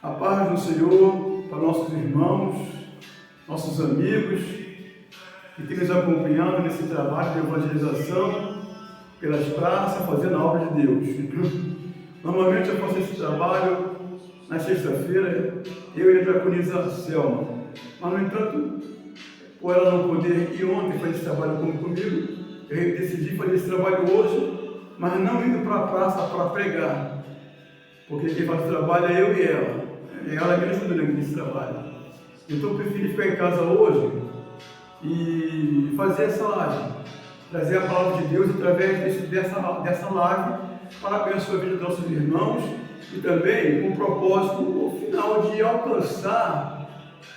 A paz do Senhor para nossos irmãos, nossos amigos que têm nos acompanhado nesse trabalho de evangelização pelas praças, fazendo a obra de Deus. Normalmente eu faço esse trabalho na sexta-feira, eu e a diaconisa Selma. Mas, no entanto, por ela não poder ir ontem fazer esse trabalho comigo, eu decidi fazer esse trabalho hoje, mas não indo para a praça para pregar, porque quem faz o trabalho é eu e ela. Ela me ajuda nesse trabalho. Então eu preferi ficar em casa hoje e fazer essa live, trazer a palavra de Deus através dessa live para abençoar a vida dos nossos irmãos e também com o propósito final de alcançar,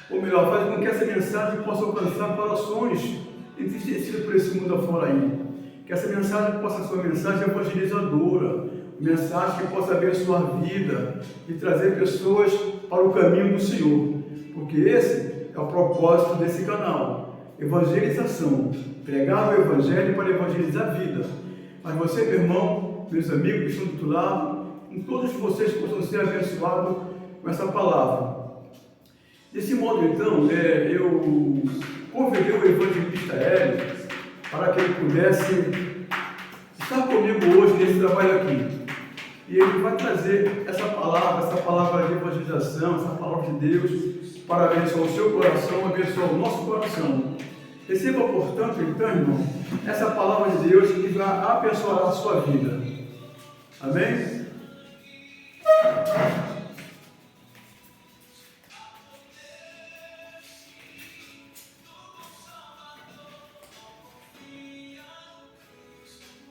ou melhor, fazer com que essa mensagem possa alcançar corações entristecidos por esse mundo afora aí. Que essa mensagem possa ser uma mensagem evangelizadora, mensagem que possa abençoar a vida e trazer pessoas para o caminho do Senhor, porque esse é o propósito desse canal, evangelização, pregar o evangelho para evangelizar a vida. Mas você, meu irmão, meus amigos que estão do outro lado, em todos vocês possam ser abençoados com essa palavra. Desse modo, então, eu convidei o evangelista Hélio para que ele pudesse estar comigo hoje nesse trabalho aqui. E ele vai trazer essa palavra de evangelização, essa palavra de Deus, para abençoar o seu coração, abençoar o nosso coração. Receba, portanto, então, irmão, essa palavra de Deus que vai abençoar a sua vida. Amém?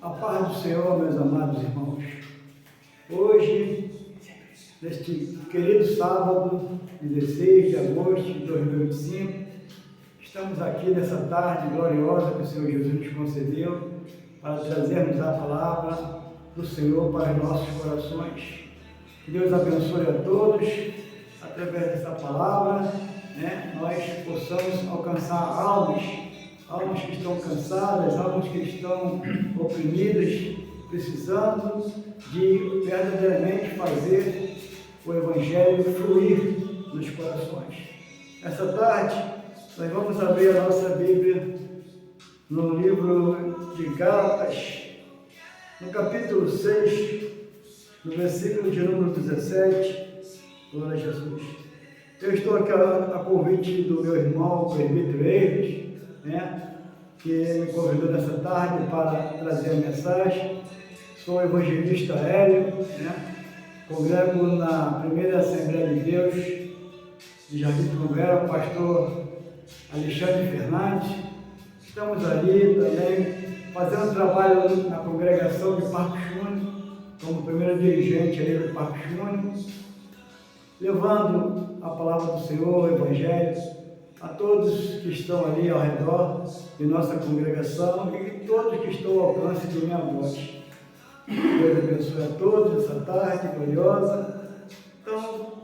A paz do Senhor, meus amados irmãos. Hoje, neste querido sábado, 16 de agosto de 2025, estamos aqui nessa tarde gloriosa que o Senhor Jesus nos concedeu para trazermos a palavra do Senhor para os nossos corações. Que Deus abençoe a todos, através dessa palavra, nós possamos alcançar almas que estão cansadas, almas que estão oprimidas, precisando de verdadeiramente fazer o Evangelho fluir nos corações. Essa tarde, nós vamos abrir a nossa Bíblia no livro de Gálatas, no capítulo 6, no versículo de número 17, glória a Jesus. Eu estou aqui a convite do meu irmão, o presbítero Eiros, que me convidou nessa tarde para trazer a mensagem. Sou o evangelista Hélio, congrego na primeira Assembleia de Deus de Jardim Primavera, pastor Alexandre Fernandes. Estamos ali também fazendo trabalho na congregação de Parque Júnior, como primeiro dirigente ali do Parque Júnior, levando a palavra do Senhor, o Evangelho, a todos que estão ali ao redor de nossa congregação e todos que estão ao alcance de minha voz. Deus abençoe a todos essa tarde gloriosa. Então,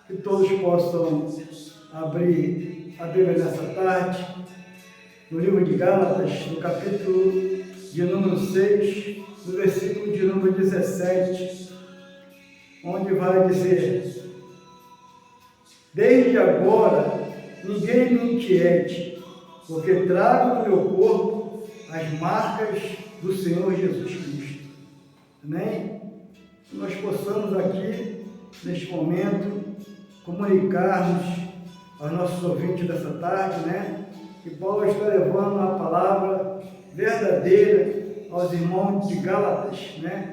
que todos possam abrir a Bíblia nessa tarde, no livro de Gálatas, no capítulo de número 6, no versículo de número 17, onde vai dizer: desde agora ninguém me inquiete, porque trago no meu corpo as marcas do Senhor Jesus Cristo. Amém? Que nós possamos aqui, neste momento, comunicarmos aos nossos ouvintes dessa tarde, que Paulo está levando a palavra verdadeira aos irmãos de Gálatas,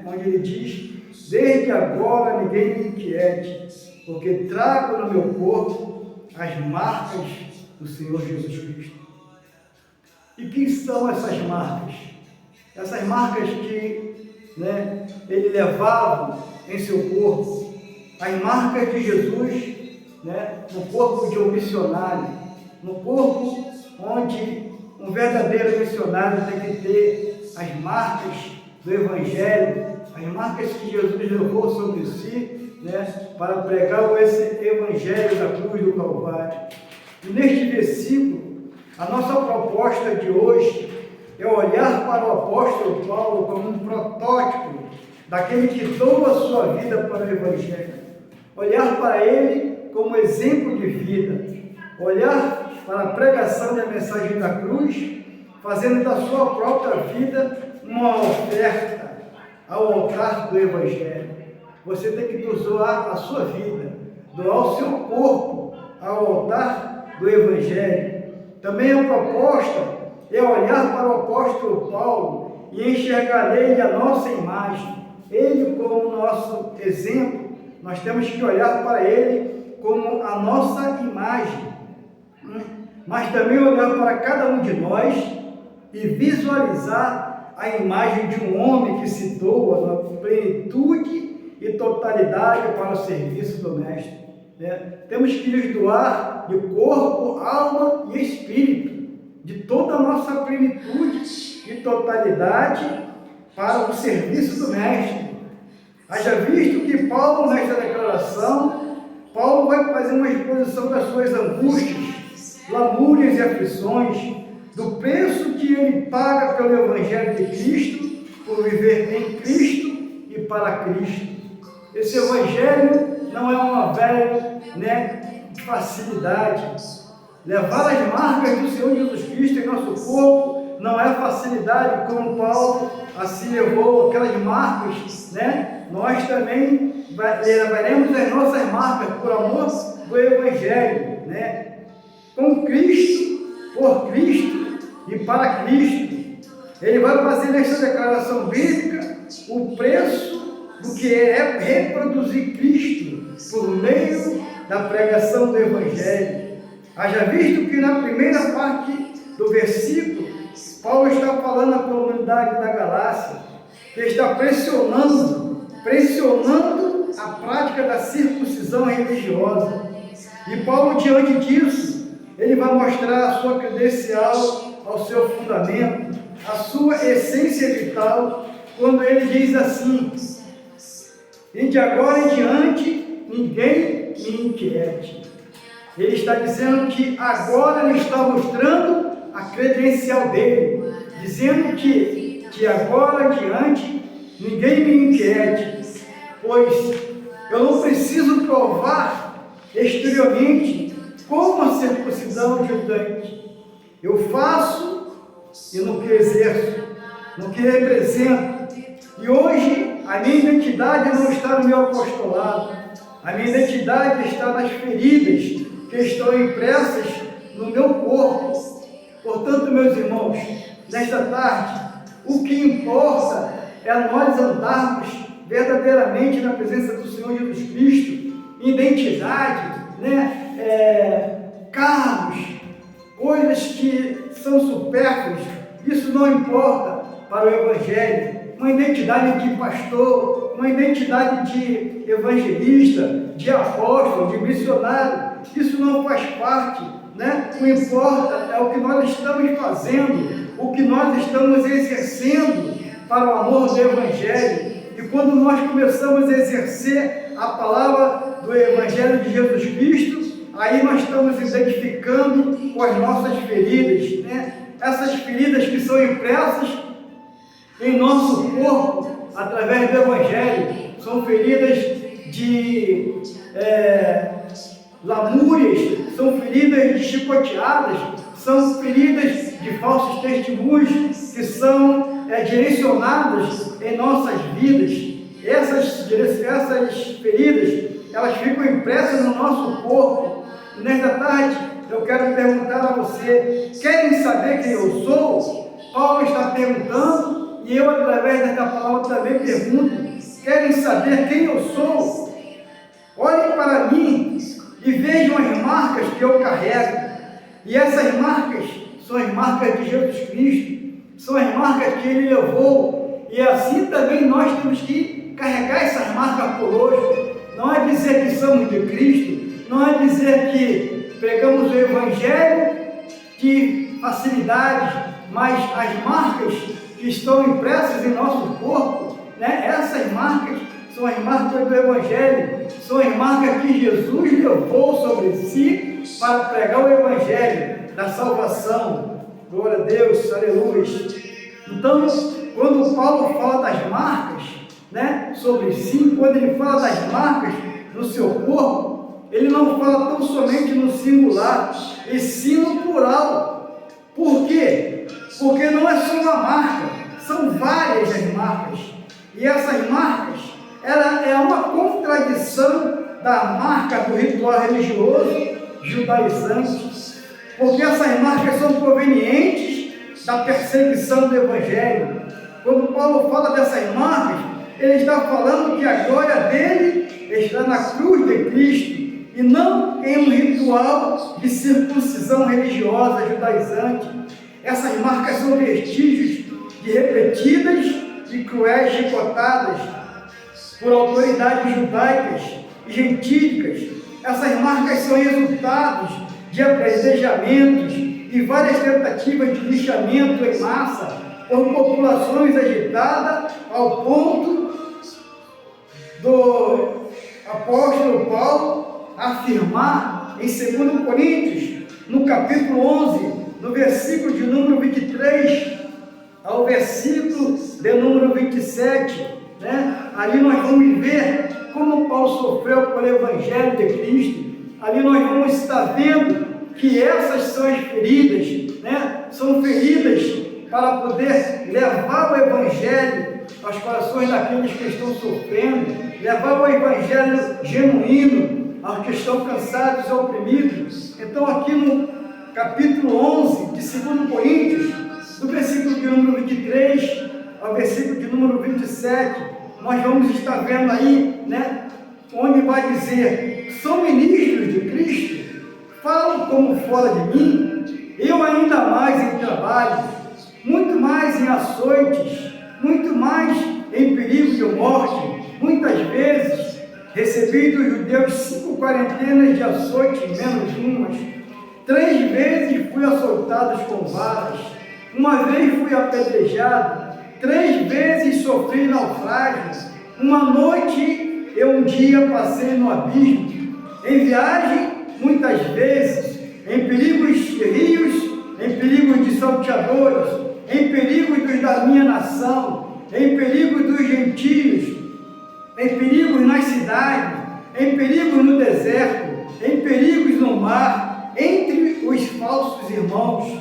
onde ele diz: desde agora ninguém me inquiete, porque trago no meu corpo as marcas do Senhor Jesus Cristo. E quem são essas marcas? Essas marcas que ele levava em seu corpo, as marcas de Jesus, no corpo de um missionário, no corpo onde um verdadeiro missionário tem que ter as marcas do Evangelho, as marcas que Jesus levou sobre si, para pregar esse Evangelho da cruz do Calvário. E neste versículo, a nossa proposta de hoje é olhar para o apóstolo Paulo como um protótipo daquele que doa a sua vida para o Evangelho. olhar para ele como exemplo de vida, olhar para a pregação da mensagem da cruz, fazendo da sua própria vida uma oferta ao altar do Evangelho. Você tem que doar a sua vida, doar o seu corpo ao altar do Evangelho. Também a proposta é olhar para o apóstolo Paulo e enxergar nele a nossa imagem, ele como nosso exemplo. Nós temos que olhar para ele como a nossa imagem, mas também olhar para cada um de nós e visualizar a imagem de um homem que se doa na plenitude e totalidade para o serviço do Mestre. Temos que nos doar de corpo, alma e espírito, de toda a nossa plenitude e totalidade para o serviço do Mestre. Haja visto que Paulo, nesta declaração, Paulo vai fazer uma exposição das suas angústias, lamúrias e aflições, do preço que ele paga pelo Evangelho de Cristo, por viver em Cristo e para Cristo. Esse Evangelho não é uma velha facilidade. Levar as marcas do Senhor Jesus Cristo em nosso corpo não é facilidade, como Paulo assim levou aquelas marcas, Nós também levaremos as nossas marcas por amor do Evangelho, Com Cristo, por Cristo e para Cristo. Ele vai fazer nesta declaração bíblica o preço do que é reproduzir Cristo por meio da pregação do Evangelho. Haja visto que na primeira parte do versículo, Paulo está falando à comunidade da Galácia, que está pressionando a prática da circuncisão religiosa. E Paulo, diante disso, ele vai mostrar a sua credencial ao seu fundamento, a sua essência vital, quando ele diz assim: e de agora em diante ninguém me inquiete. Ele está dizendo que agora ele está mostrando a credencial dele, dizendo que de agora em diante ninguém me inquiete, pois eu não preciso provar exteriormente como a circuncisão judaica. Eu faço e no que exerço, no que represento. E hoje a minha identidade não está no meu apostolado, a minha identidade está nas feridas que estão impressas no meu corpo. Portanto, meus irmãos, nesta tarde, o que importa é nós andarmos verdadeiramente na presença do Senhor Jesus Cristo, identidade, cargos, coisas que são supérfluas, isso não importa para o Evangelho. Uma identidade de pastor, uma identidade de evangelista, de apóstolo, de missionário, isso não faz parte, O que importa é o que nós estamos fazendo, o que nós estamos exercendo para o amor do Evangelho. E quando nós começamos a exercer a palavra do Evangelho de Jesus Cristo, aí nós estamos identificando com as nossas feridas, Essas feridas que são impressas em nosso corpo através do Evangelho, são feridas de lamúrias, são feridas de chicoteadas, são feridas de falsos testemunhos que são direcionadas em nossas vidas. Essas feridas, elas ficam impressas no nosso corpo. E nesta tarde, eu quero perguntar a você: querem saber quem eu sou? Paulo está perguntando, e eu, através desta palavra, também pergunto: querem saber quem eu sou? Olhem para mim e vejam as marcas que eu carrego. E essas marcas são as marcas de Jesus Cristo, são as marcas que Ele levou. E assim também nós temos que carregar essas marcas conosco. Não é dizer que somos de Cristo, não é dizer que pregamos o Evangelho de facilidade, mas as marcas que estão impressas em nosso corpo, Essas marcas são as marcas do Evangelho, são as marcas que Jesus levou sobre si para pregar o Evangelho da salvação. Glória a Deus, aleluia. Então, quando Paulo fala das marcas, sobre si, quando ele fala das marcas, no seu corpo, ele não fala tão somente no singular, e sim no plural. Por quê? Porque não é só uma marca, são várias as marcas. E essas marcas, ela é uma contradição da marca do ritual religioso judaizante, porque essas marcas são provenientes da perseguição do Evangelho. Quando Paulo fala dessas marcas, ele está falando que a glória dele está na cruz de Cristo, e não em um ritual de circuncisão religiosa judaizante. Essas marcas são vestígios de repetidas e cruéis chicotadas por autoridades judaicas e gentílicas. Essas marcas são resultados de apedrejamentos e várias tentativas de lixamento em massa por populações agitadas, ao ponto do apóstolo Paulo afirmar em 2 Coríntios, no capítulo 11, no versículo de número 23 ao versículo de número 27, ali nós vamos ver como Paulo sofreu pelo Evangelho de Cristo. Ali nós vamos estar vendo que essas são as feridas, são feridas para poder levar o Evangelho aos corações daqueles que estão sofrendo, levar o Evangelho genuíno aos que estão cansados e oprimidos. Então aqui no capítulo 11 de 2 Coríntios, do versículo de número 23 ao versículo de número 27, nós vamos estar vendo aí, onde vai dizer: são ministros de Cristo, falam como fora de mim, eu ainda mais em trabalho, muito mais em açoites, muito mais em perigo de morte. Muitas vezes recebi dos judeus 5 quarentenas de açoite, menos umas. 3 vezes fui açoitado com varas, uma vez fui apedrejado, 3 vezes sofri naufrágios, uma noite e um dia passei no abismo, em viagem muitas vezes, em perigos de rios, em perigos de salteadores, em perigos dos da minha nação, em perigos dos gentios, em perigos nas cidades, em perigos no deserto, em perigos no mar, entre os falsos irmãos,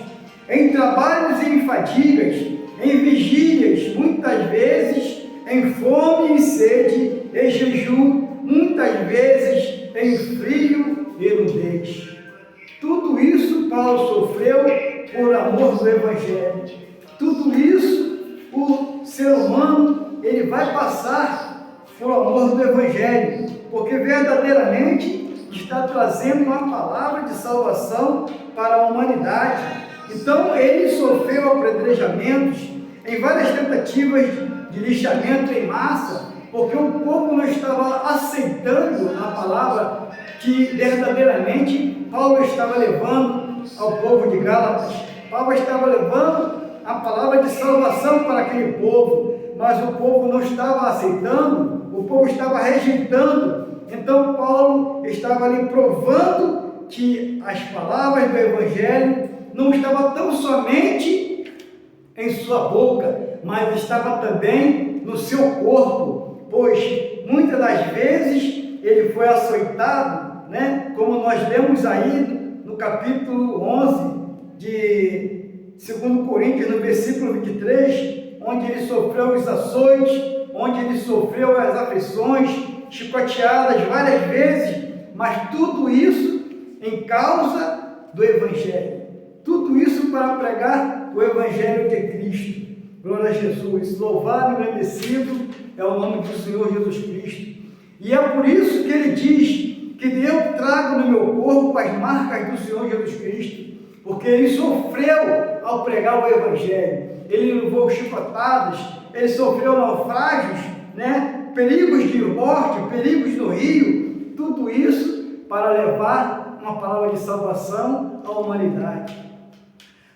em trabalhos e em fadigas, em vigílias, muitas vezes em fome e sede, em jejum, muitas vezes em frio e nudez. Tudo isso Paulo sofreu por amor do Evangelho. Tudo isso o ser humano ele vai passar por amor do Evangelho, porque verdadeiramente está trazendo uma palavra de salvação para a humanidade. Então ele sofreu apedrejamentos, em várias tentativas de lixamento em massa, porque o povo não estava aceitando a palavra que verdadeiramente Paulo estava levando ao povo de Gálatas. Paulo estava levando a palavra de salvação para aquele povo, mas o povo não estava aceitando, o povo estava rejeitando. Então Paulo estava ali provando que as palavras do Evangelho não estavam tão somente em sua boca, mas estava também no seu corpo, pois muitas das vezes ele foi açoitado, como nós lemos aí no capítulo 11 de 2 Coríntios, no versículo 23, onde ele sofreu os açoites, onde ele sofreu as aflições, chicoteadas várias vezes, mas tudo isso em causa do Evangelho. Tudo isso para pregar o Evangelho de Cristo. Glória a Jesus. Louvado e agradecido é o nome do Senhor Jesus Cristo. E é por isso que ele diz que eu trago no meu corpo as marcas do Senhor Jesus Cristo, porque ele sofreu ao pregar o Evangelho. Ele levou chicotadas, ele sofreu naufrágios, perigos de morte, perigos no rio, tudo isso para levar uma palavra de salvação à humanidade.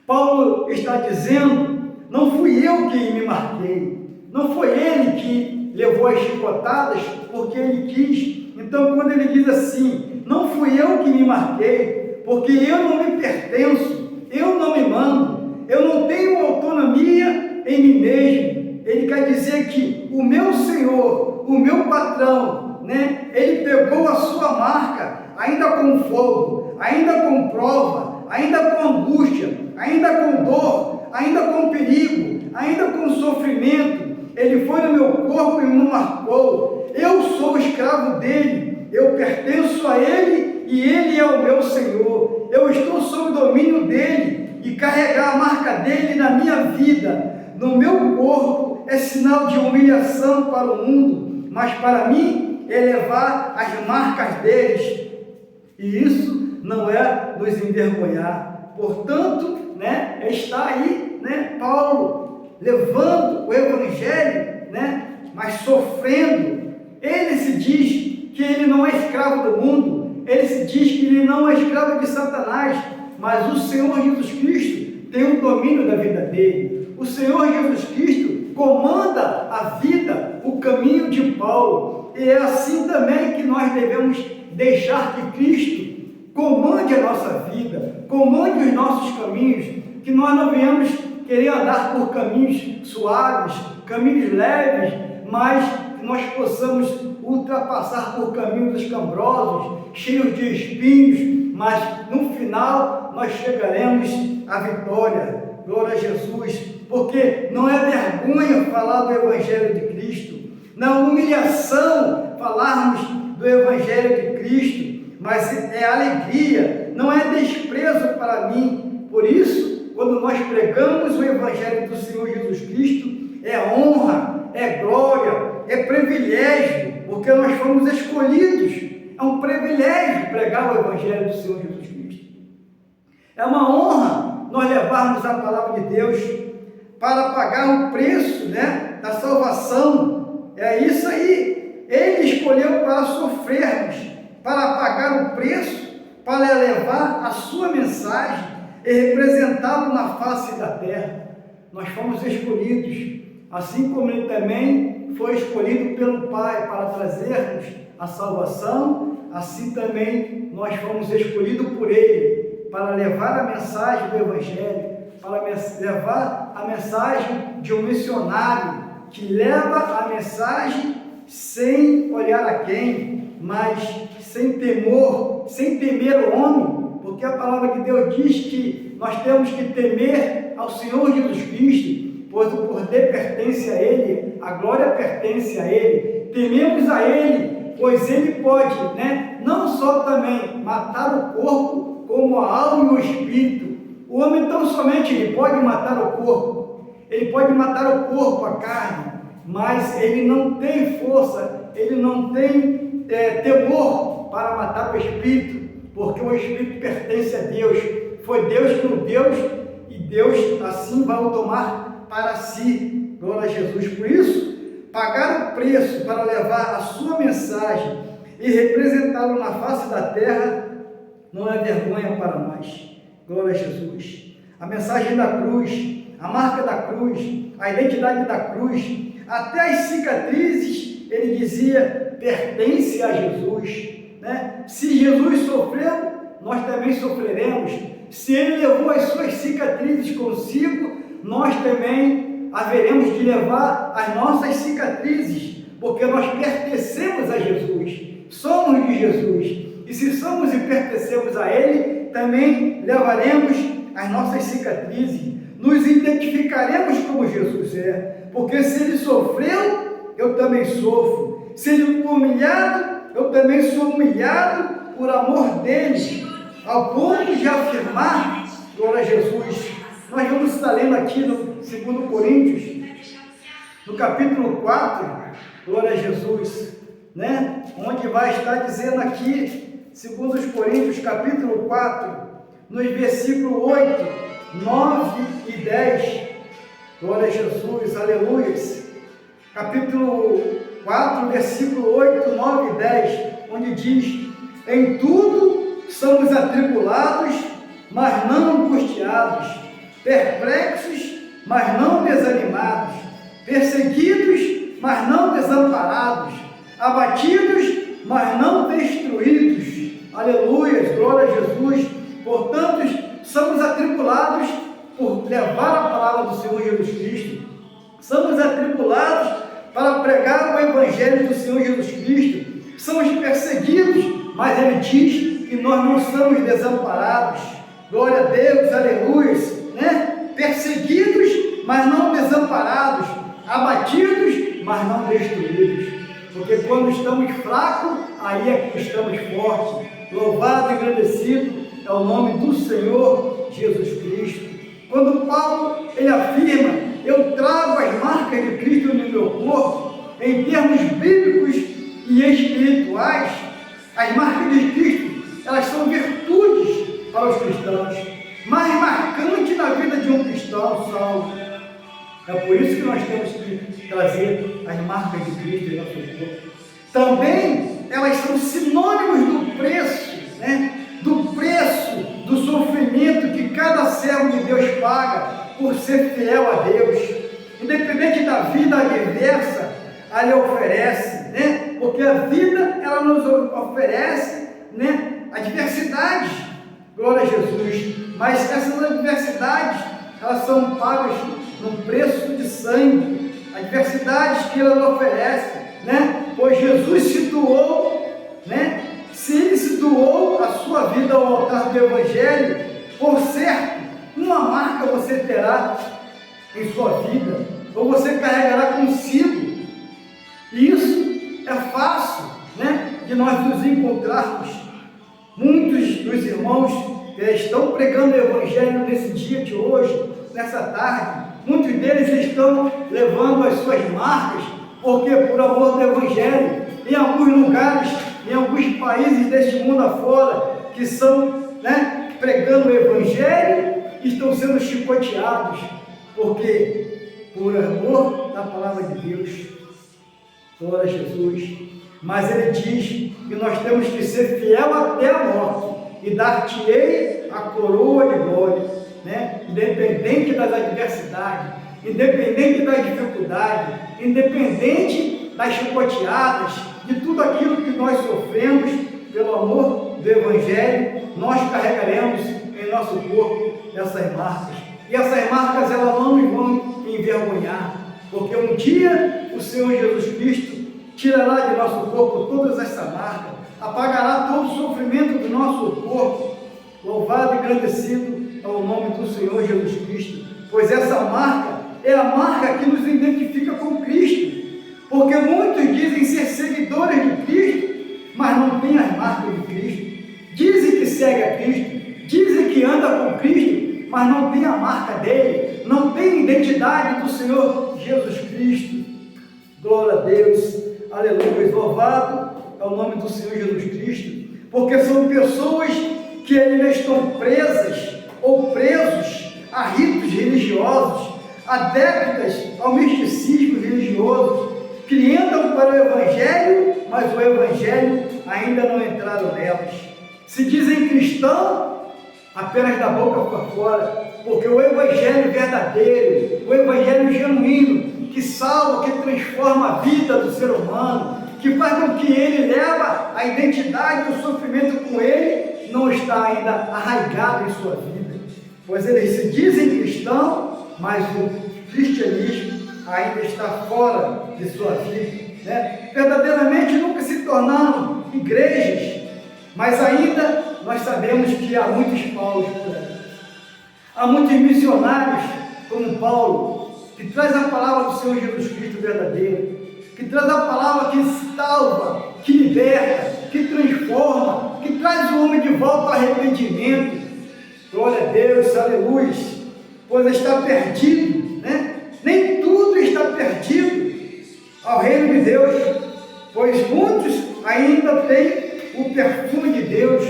Paulo está dizendo: não fui eu que me marquei, não foi ele que levou as chicotadas porque ele quis. Então quando ele diz assim, não fui eu que me marquei, porque eu não me pertenço, eu não me mando, eu não tenho autonomia em mim mesmo, ele quer dizer que o meu Senhor, o meu patrão, final, né, ele pegou a sua marca, ainda com fogo, ainda com prova, ainda com angústia, ainda com dor, ainda com perigo, ainda com sofrimento. Ele foi no meu corpo e me marcou. Eu sou escravo dele, eu pertenço a ele e ele é o meu Senhor. Eu estou sob o domínio dele e carregar a marca dele na minha vida, no meu corpo, é sinal de humilhação para o mundo, mas para mim é levar as marcas deles, e isso não é nos envergonhar. Portanto, né, está aí, né, Paulo levando o evangelho, né, mas sofrendo. Ele se diz que ele não é escravo do mundo, ele se diz que ele não é escravo de Satanás, mas o Senhor Jesus Cristo tem o domínio da vida dele. O Senhor Jesus Cristo comanda a vida, o caminho de Paulo, e é assim também que nós devemos deixar que Cristo comande a nossa vida, comande os nossos caminhos, que nós não venhamos querer andar por caminhos suaves, caminhos leves, mas que nós possamos ultrapassar por caminhos escabrosos, cheios de espinhos, mas no final nós chegaremos à vitória. Glória a Jesus, porque não é vergonha falar do Evangelho de Cristo, não é humilhação falarmos do Evangelho de Cristo, mas é alegria, não é desprezo para mim. Por isso, quando nós pregamos o Evangelho do Senhor Jesus Cristo, é honra, é glória, é privilégio, porque nós fomos escolhidos. É um privilégio pregar o Evangelho do Senhor Jesus Cristo. É uma honra nós levarmos a palavra de Deus para pagar o preço, né, da salvação. É isso aí. Ele escolheu para sofrermos, para pagar o preço, para levar a sua mensagem e representá-lo na face da terra. Nós fomos escolhidos, assim como ele também foi escolhido pelo Pai para trazermos a salvação, assim também nós fomos escolhidos por ele para levar a mensagem do Evangelho, para levar a mensagem de um missionário que leva a mensagem sem olhar a quem, mas sem temor, sem temer o homem, porque a palavra de Deus diz que nós temos que temer ao Senhor Jesus Cristo, pois o poder pertence a Ele, a glória pertence a Ele. Tememos a Ele, pois Ele pode, né, não só também matar o corpo, como a alma e o espírito. O homem tão somente ele pode matar o corpo, ele pode matar o corpo, a carne, mas ele não tem força, ele não tem temor para matar o espírito, porque o espírito pertence a Deus. Foi Deus que o deu e Deus assim vai o tomar para si. Glória a Jesus. Por isso, pagar o preço para levar a sua mensagem e representá-lo na face da terra não é vergonha para nós. Glória a Jesus. A mensagem da cruz, a marca da cruz, a identidade da cruz, até as cicatrizes, ele dizia, pertence a Jesus, né? Se Jesus sofreu, nós também sofreremos. Se ele levou as suas cicatrizes consigo, nós também haveremos de levar as nossas cicatrizes, porque nós pertencemos a Jesus, somos de Jesus. E se somos e pertencemos a Ele, também levaremos as nossas cicatrizes, nos identificaremos como Jesus é, porque se Ele sofreu, eu também sofro. Se Ele foi humilhado, eu também sou humilhado por amor dEle, ao ponto de afirmar, glória a Jesus. Nós vamos estar lendo aqui no 2 Coríntios, no capítulo 4, glória a Jesus, né? Onde vai estar dizendo aqui, 2 Coríntios, capítulo 4, nos versículos 8, 9 e 10. Glória a Jesus, aleluia. Capítulo 4, versículo 8, 9 e 10, onde diz: em tudo somos atribulados, mas não angustiados, perplexos, mas não desanimados, perseguidos, mas não desamparados, abatidos, mas não destruídos. Aleluia, glória a Jesus. Portanto, somos atribulados por levar a palavra do Senhor Jesus Cristo. Somos atribulados para pregar o Evangelho do Senhor Jesus Cristo. somos perseguidos, mas ele diz que nós não somos desamparados. Glória a Deus, aleluia, né? Perseguidos, mas não desamparados, abatidos, mas não destruídos. Porque quando estamos fracos, aí é que estamos fortes. Louvado e agradecido é o nome do Senhor Jesus Cristo. Quando Paulo, ele afirma, eu trago as marcas de Cristo no meu corpo, em termos bíblicos e espirituais, as marcas de Cristo, elas são virtudes para os cristãos. Mais marcante na vida de um cristão salvo. É por isso que nós temos que trazer as marcas de Cristo em nosso corpo. Também elas são sinônimos do preço, né? Do preço, do sofrimento que cada servo de Deus paga por ser fiel a Deus. Independente da vida adversa, ela lhe oferece, né? Porque a vida, ela nos oferece, né? Adversidades, glória a Jesus. Mas essas adversidades, elas são pagas num preço de sangue. Adversidades que ela nos oferece, né? Pois Jesus se doou, né? Se ele se doou a sua vida ao altar do Evangelho, por certo, uma marca você terá em sua vida, ou você carregará consigo. E isso é fácil, né? De nós nos encontrarmos. Muitos dos irmãos que estão pregando o Evangelho nesse dia de hoje, nessa tarde, muitos deles estão levando as suas marcas, porque por amor do Evangelho, em alguns lugares, em alguns países deste mundo afora, que estão, né, pregando o Evangelho, estão sendo chicoteados, porque por amor da palavra de Deus, glória a Jesus. Mas ele diz que nós temos que ser fiel até a morte, e dar-te-ei a coroa de glória, né? Independente das adversidades, independente das dificuldades, independente das chicoteadas, de tudo aquilo que nós sofremos pelo amor do Evangelho, nós carregaremos em nosso corpo essas marcas. E essas marcas, elas não nos vão envergonhar, porque um dia o Senhor Jesus Cristo tirará de nosso corpo todas essas marcas, apagará todo o sofrimento do nosso corpo. Louvado e agradecido é o nome do Senhor Jesus Cristo, pois essa marca é a marca que nos identifica com Cristo, porque muitos dizem ser seguidores de Cristo, mas não têm as marcas de Cristo. Dizem que segue a Cristo, dizem que anda com Cristo, mas não tem a marca dele, não tem a identidade do Senhor Jesus Cristo. Glória a Deus, aleluia, louvado é o nome do Senhor Jesus Cristo, porque são pessoas que ainda estão presas ou presos a ritos religiosos, adeptas ao misticismo religioso, que entram para o Evangelho, mas o Evangelho ainda não entraram nelas. Se dizem cristão apenas da boca para fora, porque o Evangelho verdadeiro, o Evangelho genuíno, que salva, que transforma a vida do ser humano, que faz com que ele leva a identidade do sofrimento com ele, não está ainda arraigado em sua vida. Pois eles se dizem cristãos, mas o cristianismo ainda está fora de sua vida, né? Verdadeiramente nunca se tornaram igrejas, mas ainda nós sabemos que há muitos Paulos por aí. Há muitos missionários como Paulo, que traz a palavra do Senhor Jesus Cristo verdadeiro, que traz a palavra que salva, que liberta, que transforma, que traz o homem de volta ao arrependimento. Glória a Deus, aleluia, pois está perdido, né? Nem tudo está perdido ao reino de Deus, pois muitos ainda têm o perfume de Deus,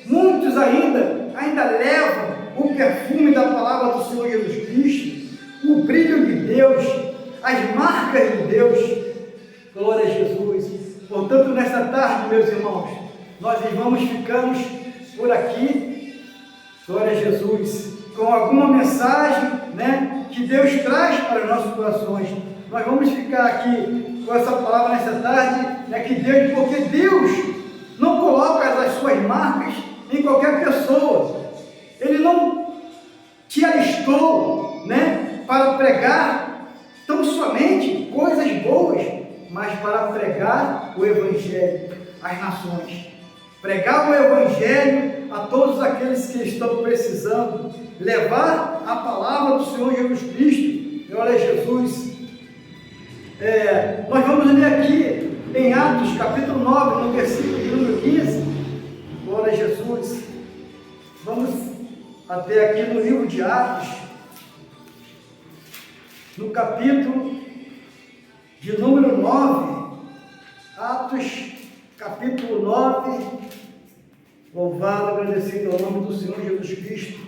muitos ainda levam o perfume da palavra do Senhor Jesus Cristo, o brilho de Deus, as marcas de Deus. Glória a Jesus. Portanto, nesta tarde, meus irmãos, nós vamos ficando por aqui, glória a Jesus, com alguma mensagem, né, que Deus traz para os nossos corações. Nós vamos ficar aqui com essa palavra nesta tarde, né, porque Deus não coloca as suas marcas em qualquer pessoa. Ele não te alistou, né, para pregar tão somente coisas boas, mas para pregar o Evangelho. Evangelho às nações. Pregar o Evangelho a todos aqueles que estão precisando, levar a palavra do Senhor Jesus Cristo. Glória a Jesus. Nós vamos ler aqui em Atos, capítulo 9, no versículo de número 15. Glória a Jesus. Vamos até aqui no livro de Atos, no capítulo de número 9. Atos, capítulo 9. Louvado, agradecido ao nome do Senhor Jesus Cristo,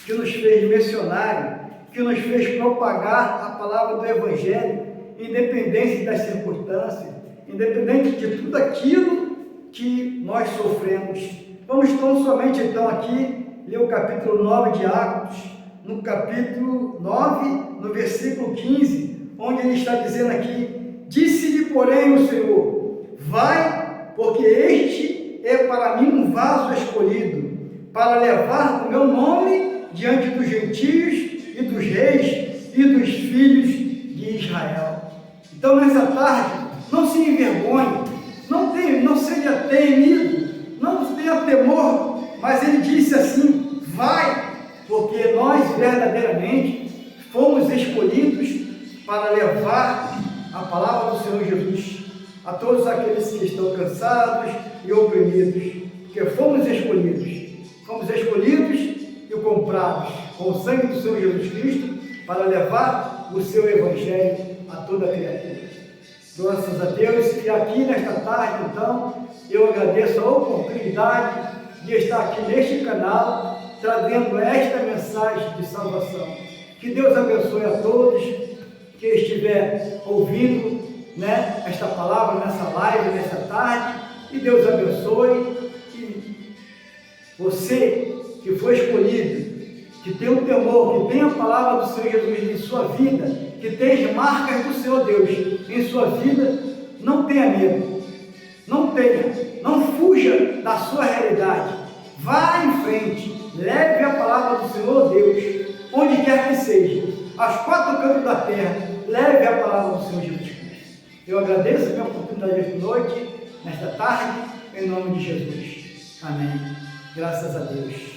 que nos fez missionário, que nos fez propagar a palavra do Evangelho, independente das circunstâncias, independente de tudo aquilo que nós sofremos. Vamos tão somente então aqui ler o capítulo 9 de Atos, no capítulo 9, no versículo 15, onde ele está dizendo aqui: disse-lhe, porém, o Senhor: vai, porque este é para mim um vaso escolhido, para levar o meu nome diante dos gentios e dos reis e dos filhos de Israel. Então, nessa tarde, não se envergonhe, não seja temido, não tenha temor, mas ele disse assim: vai, porque nós verdadeiramente fomos escolhidos para levar a palavra do Senhor Jesus a todos aqueles que estão cansados e oprimidos, porque fomos escolhidos e comprados com o sangue do Senhor Jesus Cristo para levar o seu Evangelho a toda criatura. Graças a Deus. E aqui nesta tarde, então, eu agradeço a oportunidade de estar aqui neste canal, trazendo esta mensagem de salvação. Que Deus abençoe a todos que estiver ouvindo, esta palavra nessa live, nessa tarde, e Deus abençoe. E você que foi escolhido, que tem o temor, que tem a palavra do Senhor Jesus em sua vida, que tem as marcas do Senhor Deus em sua vida, não tenha medo, não fuja da sua realidade, vá em frente, leve a palavra do Senhor Deus, onde quer que seja, aos quatro cantos da terra, leve a palavra do Senhor Jesus Cristo. Eu agradeço a minha oportunidade esta noite, nesta tarde, em nome de Jesus. Amém. Graças a Deus.